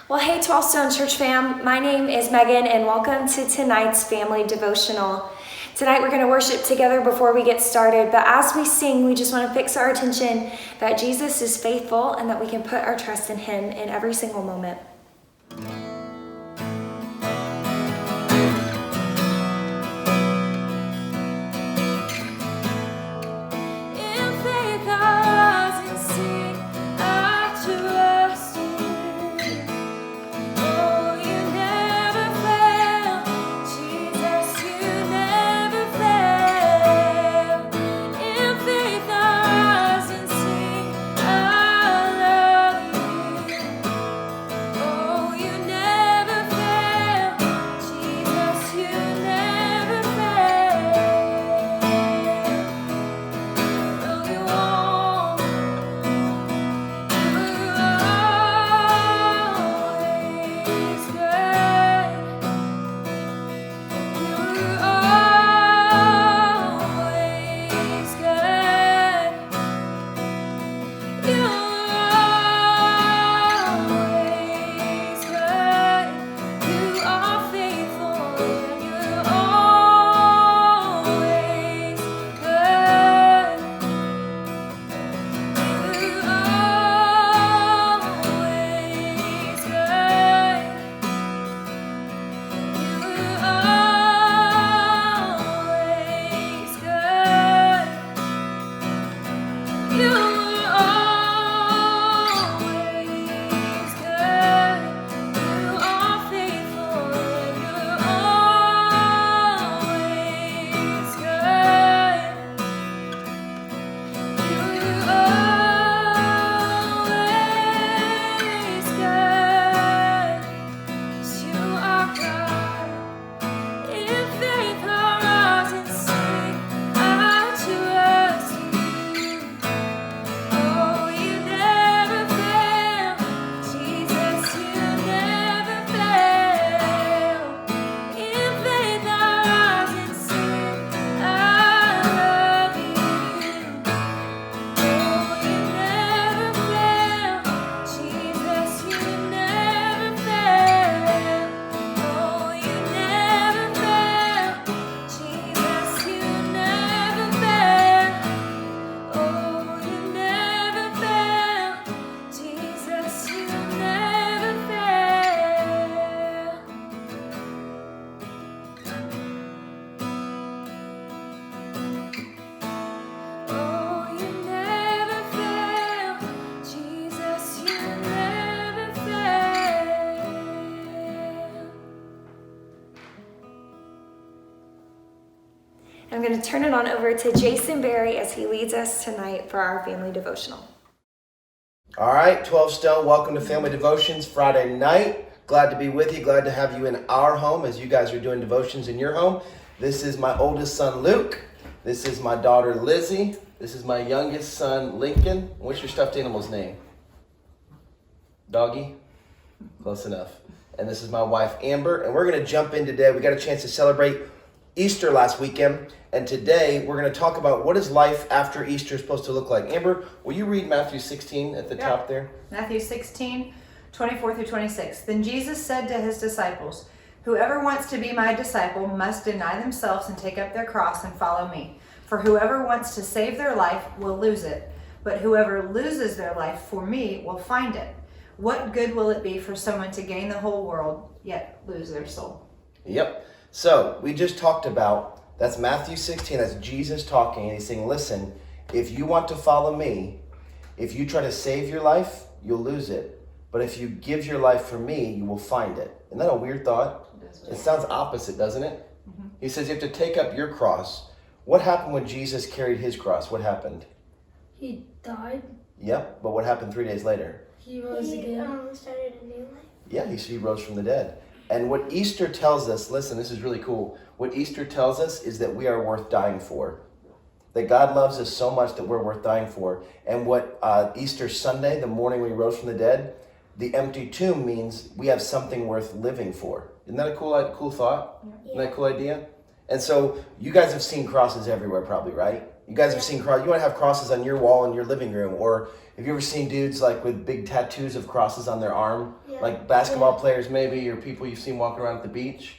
Well, hey, 12 Stone Church fam. My name is Megan, and welcome to tonight's family devotional. Tonight we're going to worship together before we get started, but as we sing, we just want to fix our attention that Jesus is faithful and that we can put our trust in Him in every single moment. I'm going to turn it on over to Jason Berry as he leads us tonight for our family devotional. All right, 12 Stone, welcome to Family Devotions Friday night. Glad to be with you. Glad to have you in our home as you guys are doing devotions in your home. This is my oldest son, Luke. This is my daughter, Lizzie. This is my youngest son, Lincoln. What's your stuffed animal's name? Doggy? Close enough. And this is my wife, Amber. And we're going to jump in today. We got a chance to celebrate Easter last weekend, and today we're going to talk about what is life after Easter supposed to look like. Amber, will you read Matthew 16 at the top there? Matthew 16, 24 through 26. Then Jesus said to his disciples, "Whoever wants to be my disciple must deny themselves and take up their cross and follow me. For whoever wants to save their life will lose it, but whoever loses their life for me will find it. What good will it be for someone to gain the whole world, yet lose their soul?" Yep. So we just talked about, that's Matthew 16, that's Jesus talking, and he's saying, listen, if you want to follow me, if you try to save your life, you'll lose it. But if you give your life for me, you will find it. Isn't that a weird thought? It sounds opposite, doesn't it? Mm-hmm. He says you have to take up your cross. What happened when Jesus carried his cross? What happened? He died. Yep, but what happened 3 days later? He rose again. Started a new life. Yeah, he rose from the dead. And what Easter tells us, listen, this is really cool. What Easter tells us is that we are worth dying for. That God loves us so much that we're worth dying for. And what Easter Sunday, the morning we rose from the dead, the empty tomb means we have something worth living for. Isn't that a cool thought? Yeah. Isn't that a cool idea? And so you guys have seen crosses everywhere probably, right? You guys have seen cross. You want to have crosses on your wall in your living room, or have you ever seen dudes like with big tattoos of crosses on their arm, like basketball players maybe, or people you've seen walking around at the beach?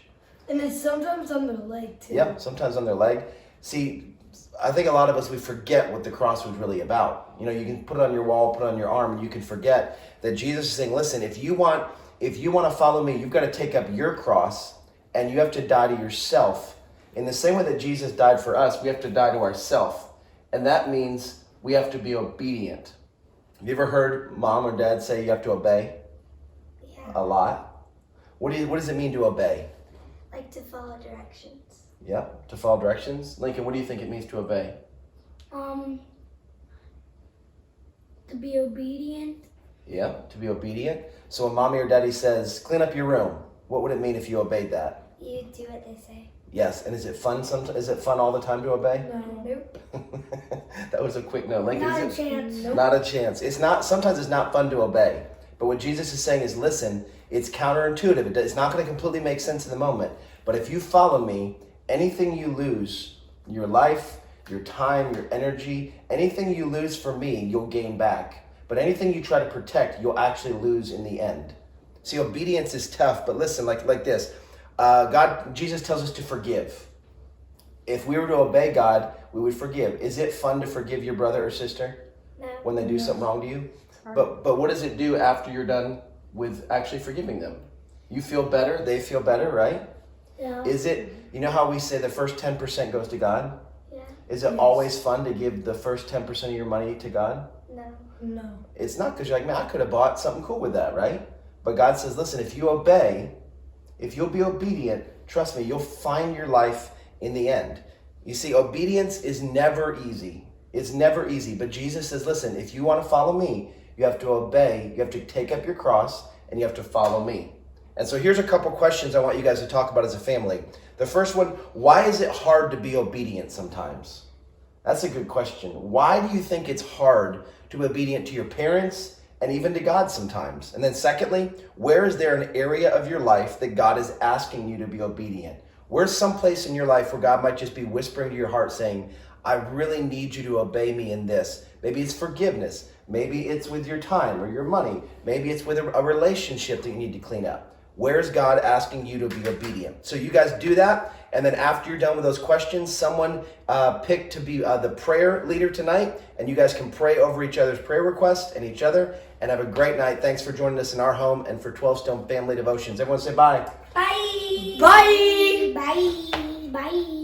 And it's sometimes on their leg too. Yep, sometimes on their leg. See, I think a lot of us, we forget what the cross was really about. You know, you can put it on your wall, put it on your arm, and you can forget that Jesus is saying, listen, if you want to follow me, you've got to take up your cross and you have to die to yourself. In the same way that Jesus died for us, we have to die to ourselves. And that means we have to be obedient. Have you ever heard mom or dad say you have to obey? Yeah. A lot. What does it mean to obey? Like to follow directions. Yep, to follow directions. Lincoln, what do you think it means to obey? To be obedient. Yep, to be obedient. So when mommy or daddy says, clean up your room, what would it mean if you obeyed that? You do what they say. Yes, and is it fun sometimes? Is it fun all the time to obey? No. Nope. That was a quick no. Lincoln, Not a is it? chance. Nope. Not a chance. It's not. Sometimes it's not fun to obey. But what Jesus is saying is, listen, it's counterintuitive. It's not going to completely make sense in the moment. But if you follow me, anything you lose, your life, your time, your energy, anything you lose for me, you'll gain back. But anything you try to protect, you'll actually lose in the end. See, obedience is tough, but listen, like this. Jesus tells us to forgive. If we were to obey God, we would forgive. Is it fun to forgive your brother or sister No. when they do something wrong to you? But what does it do after you're done with actually forgiving them? You feel better, they feel better, right? Yeah. Is it, you know how we say the first 10% goes to God? Yeah. Is it always fun to give the first 10% of your money to God? No. No. It's not, because you're like, man, I could have bought something cool with that, right? But God says, listen, if you obey, if you'll be obedient, trust me, you'll find your life in the end. You see, obedience is never easy. It's never easy. But Jesus says, listen, if you want to follow me, you have to obey, you have to take up your cross, and you have to follow me. And so here's a couple questions I want you guys to talk about as a family. The first one, why is it hard to be obedient sometimes? That's a good question. Why do you think it's hard to be obedient to your parents and even to God sometimes? And then secondly, where is there an area of your life that God is asking you to be obedient? Where's some place in your life where God might just be whispering to your heart saying, I really need you to obey me in this? Maybe it's forgiveness. Maybe it's with your time or your money. Maybe it's with a relationship that you need to clean up. Where's God asking you to be obedient? So you guys do that. And then after you're done with those questions, someone pick to be the prayer leader tonight. And you guys can pray over each other's prayer requests and each other. And have a great night. Thanks for joining us in our home and for 12 Stone Family Devotions. Everyone say bye. Bye. Bye. Bye. Bye.